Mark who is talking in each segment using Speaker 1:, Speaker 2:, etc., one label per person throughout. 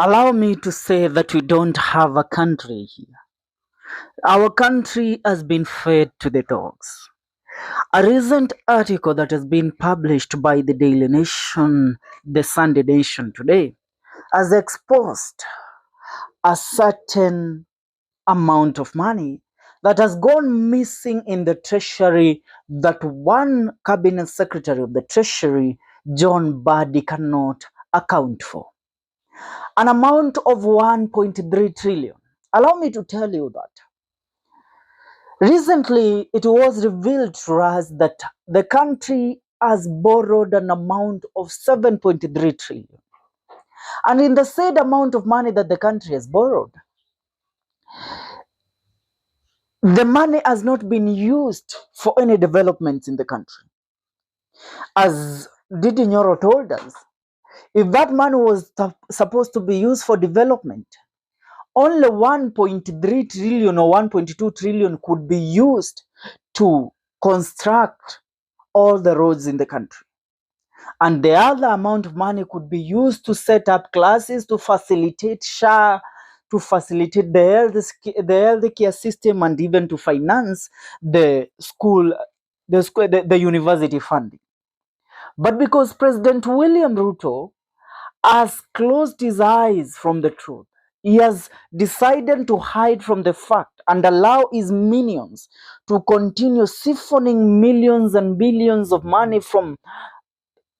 Speaker 1: Allow me to say that we don't have a country here. Our country has been fed to the dogs. A recent article that has been published by the Daily Nation, the Sunday Nation today, has exposed a certain amount of money that has gone missing in the Treasury that one cabinet secretary of the Treasury, John Mbadi, cannot account for. An amount of 1.3 trillion. Allow me to tell you that recently it was revealed to us that the country has borrowed an amount of 7.3 trillion. And in the said amount of money that the country has borrowed, the money has not been used for any developments in the country. As Didi Nyoro told us, if that money was supposed to be used for development, only 1.3 trillion or 1.2 trillion could be used to construct all the roads in the country. And the other amount of money could be used to set up classes, to facilitate SHA, to facilitate the health care system, and even to finance the university funding. But because President William Ruto has closed his eyes from the truth, he has decided to hide from the fact and allow his minions to continue siphoning millions and billions of money from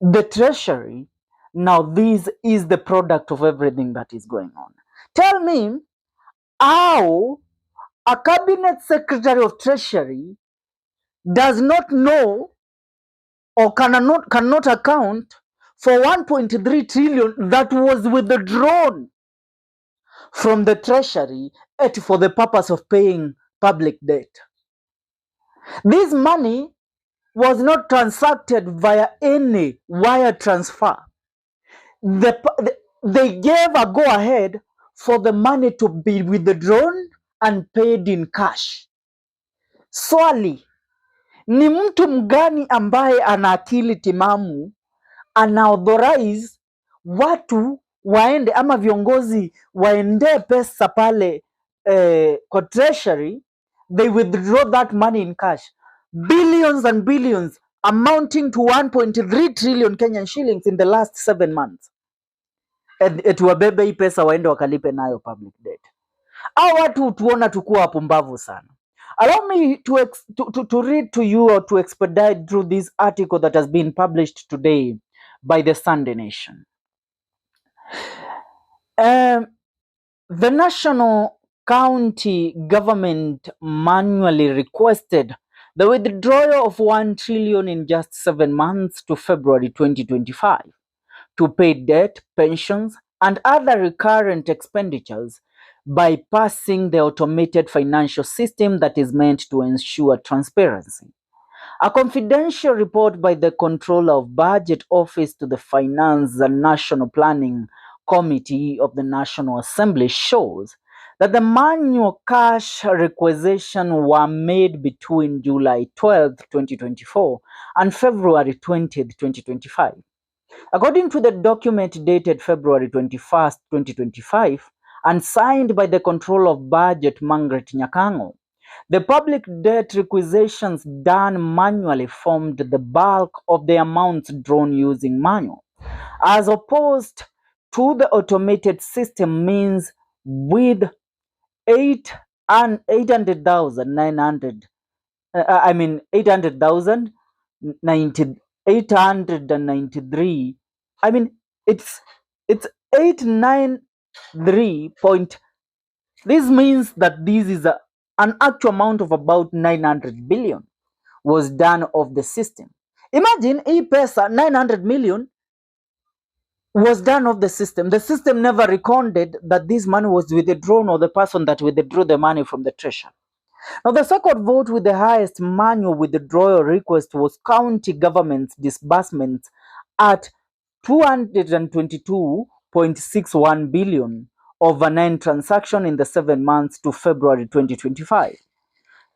Speaker 1: the treasury. Now this is the product of everything that is going on. Tell me how a cabinet secretary of treasury does not know or cannot account for 1.3 trillion that was withdrawn from the treasury for the purpose of paying public debt. This money was not transacted via any wire transfer. They gave a go-ahead for the money to be withdrawn and paid in cash. Swali, ni mtu mgani ambaye ana akili timamu anaauthorize watu waende ama viongozi waende pesa pale kwa treasury, they withdraw that money in cash, billions and billions amounting to 1.3 trillion Kenyan shillings in the last 7 months. Wabebe hii pesa waende wakalipe nayo public debt. Hao watu tuona tukuwa wapumbavu sana. Allow me to read to you or to expedite through this article that has been published today by the Sunday Nation. The National County Government manually requested the withdrawal of 1 trillion in just 7 months to February 2025 to pay debt, pensions, and other recurrent expenditures, bypassing the automated financial system that is meant to ensure transparency. A confidential report by the Controller of Budget Office to the Finance and National Planning Committee of the National Assembly shows that the manual cash requisitions were made between July 12, 2024 and February 20, 2025. According to the document dated February 21st, 2025, and signed by the Controller of Budget Margaret Nyakango, the public debt requisitions done manually formed the bulk of the amounts drawn using manual, as opposed to the automated system means with 893. I mean, it's 893 point. This means that this is an actual amount of about 900 billion was done of the system. Imagine hii pesa 900 million was done of the system. The system never recorded that this money was withdrawn or the person that withdrew the money from the treasury. Now, the second vote with the highest manual withdrawal request was county government's disbursements at 222.61 billion over 9 transactions in the 7 months to February 2025.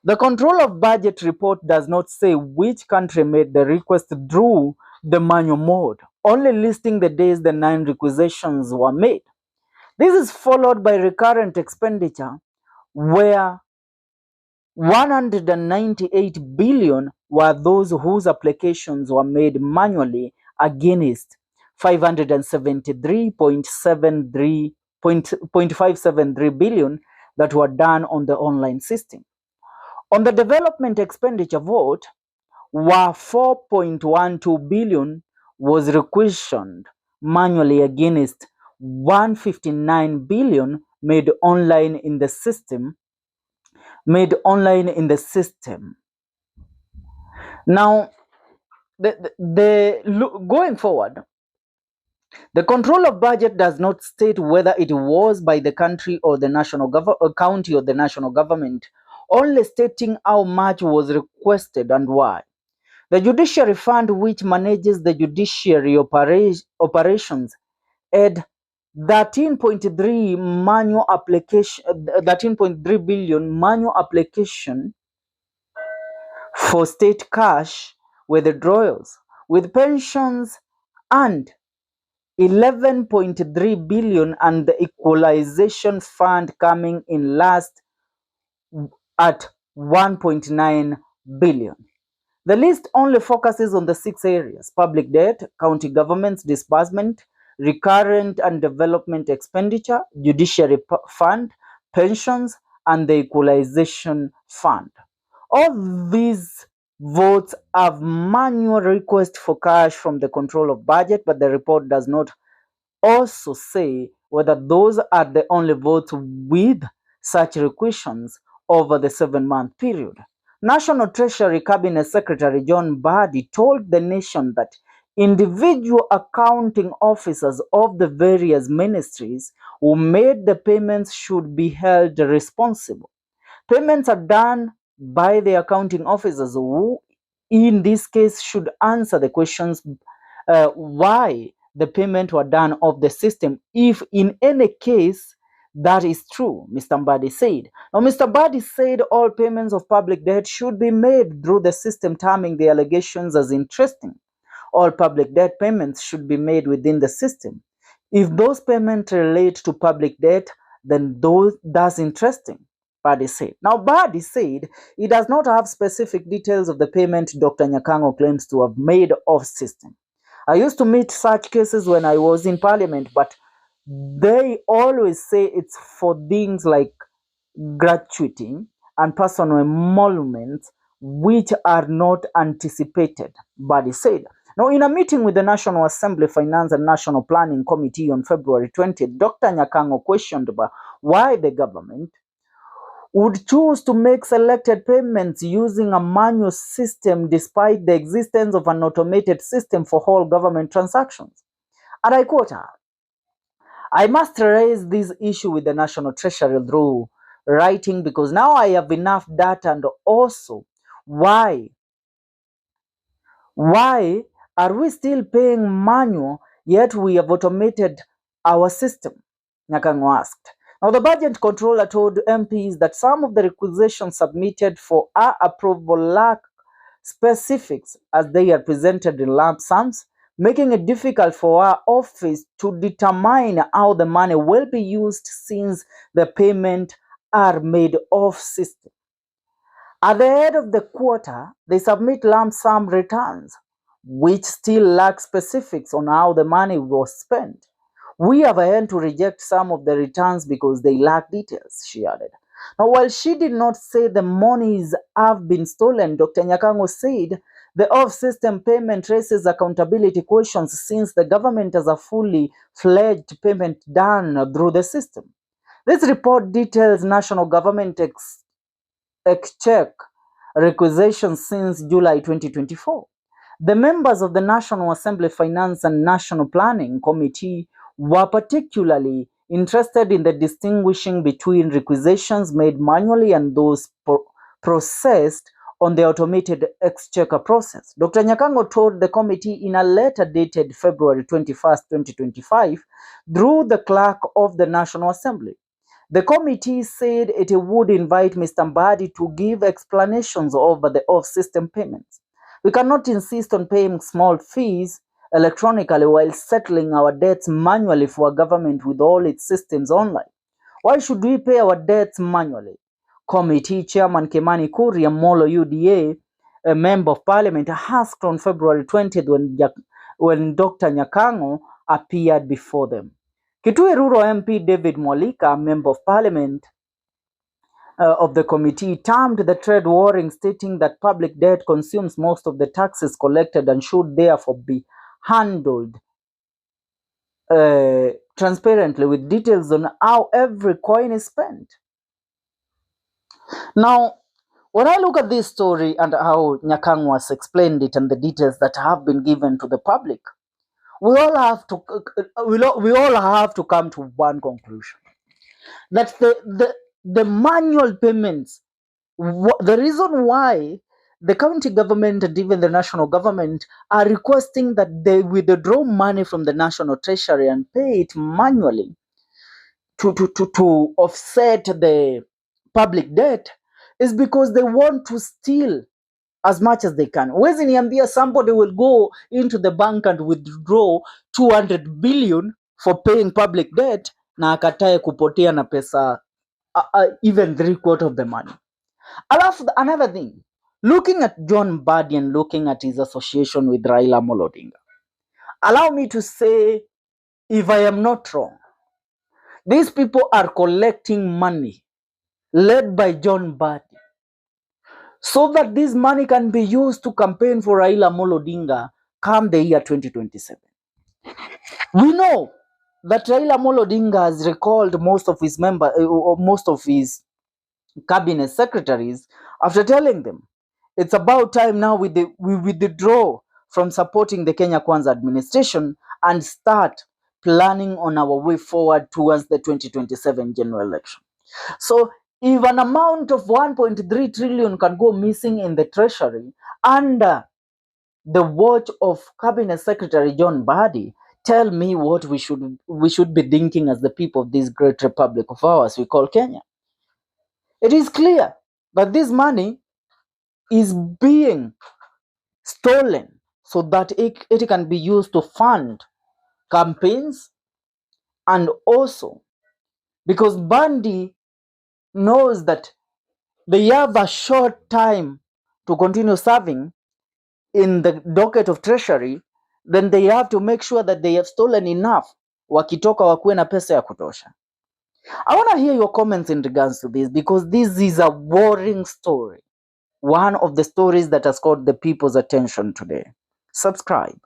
Speaker 1: The Control of Budget report does not say which country made the request through the manual mode, only listing the days the 9 requisitions were made. This is followed by recurrent expenditure, where 198 billion were those whose applications were made manually against 573.573 billion that were done on the online system. On the development expenditure vote, where 4.12 billion was requisitioned manually against 159 billion made online in the system. Now, going forward, the control of budget does not state whether it was by the country or the county or the national government, only stating how much was requested and why. The Judiciary Fund, which manages the judiciary operations, had 13.3 billion manual application for state cash withdrawals, with pensions and 11.3 billion and the equalization fund coming in last at 1.9 billion. The list only focuses on the 6 areas: public debt, county government's disbursement, recurrent and development expenditure, judiciary fund, pensions, and the equalization fund. All these votes have manual request for cash from the control of budget, but the report does not also say whether those are the only votes with such requisitions over the 7-month period. National Treasury Cabinet Secretary John Mbadi told the nation that individual accounting officers of the various ministries who made the payments should be held responsible. Payments are done by the accounting officers who, in this case, should answer the questions why the payment were done of the system, if in any case that is true, Mr. Mbadi said. Now, Mr. Mbadi said all payments of public debt should be made through the system, terming the allegations as interesting. All public debt payments should be made within the system. If those payments relate to public debt, then that's interesting, Mbadi said. Now, Mbadi said he does not have specific details of the payment Dr. Nyakango claims to have made off system. I used to meet such cases when I was in parliament, but they always say it's for things like gratuity and personal emoluments which are not anticipated, Mbadi said. Now, in a meeting with the National Assembly Finance and National Planning Committee on February 20th, Dr. Nyakango questioned about why the government would choose to make selected payments using a manual system despite the existence of an automated system for all government transactions. And I quote her, "I must raise this issue with the National Treasury through writing because now I have enough data, and also why are we still paying manual yet we have automated our system?" Nyakango asked. Now, the budget controller told MPs that some of the requisitions submitted for our approval lack specifics as they are presented in lump sums, making it difficult for our office to determine how the money will be used since the payment are made off system. At the end of the quarter, they submit lump sum returns, which still lack specifics on how the money was spent. We have had to reject some of the returns because they lack details, she added. Now, while she did not say the monies have been stolen, Dr. Nyakango said the off-system payment raises accountability questions since the government has a fully fledged payment done through the system. This report details national government exchequer requisitions since July 2024. The members of the National Assembly Finance and National Planning Committee were particularly interested in the distinguishing between requisitions made manually and those processed on the automated exchequer process. Dr. Nyakango told the committee in a letter dated February 21st, 2025, through the clerk of the National Assembly. The committee said it would invite Mr. Mbadi to give explanations over the off-system payments. We cannot insist on paying small fees electronically while settling our debts manually for a government with all its systems online? Why should we pay our debts manually? Committee Chairman Kimani Kuria Molo UDA, a member of parliament, asked on February 20th when Dr. Nyakango appeared before them. Kitui Rural MP David Mwalika, member of parliament of the committee, termed the trade warring, stating that public debt consumes most of the taxes collected and should therefore be handled transparently with details on how every coin is spent. Now, when I look at this story and how Nyakang was explained it and the details that have been given to the public, we all have to come to one conclusion: that the manual payments, the reason why the county government and even the national government are requesting that they withdraw money from the national treasury and pay it manually to offset the public debt is because they want to steal as much as they can. Huwezi niambia somebody will go into the bank and withdraw 200 billion for paying public debt na akatae kupotea na pesa even 3/4 of the money. Another thing, looking at John Mbadi and looking at his association with Raila Odinga, allow me to say, if I am not wrong, these people are collecting money led by John Mbadi so that this money can be used to campaign for Raila Odinga come the year 2027. We know that Raila Odinga has recalled most of his most of his cabinet secretaries after telling them it's about time now we withdraw from supporting the Kenya Kwanza administration and start planning on our way forward towards the 2027 general election. So if an amount of 1.3 trillion can go missing in the treasury under the watch of Cabinet Secretary John Mbadi, tell me what we should be thinking as the people of this great republic of ours we call Kenya. It is clear that this money is being stolen so that it can be used to fund campaigns, and also because Mbadi knows that they have a short time to continue serving in the docket of treasury, then they have to make sure that they have stolen enough wakitoka wakuwe na pesa ya kutosha. I want to hear your comments in regards to this, because this is a worrying story. One of the stories that has caught the people's attention today. Subscribe.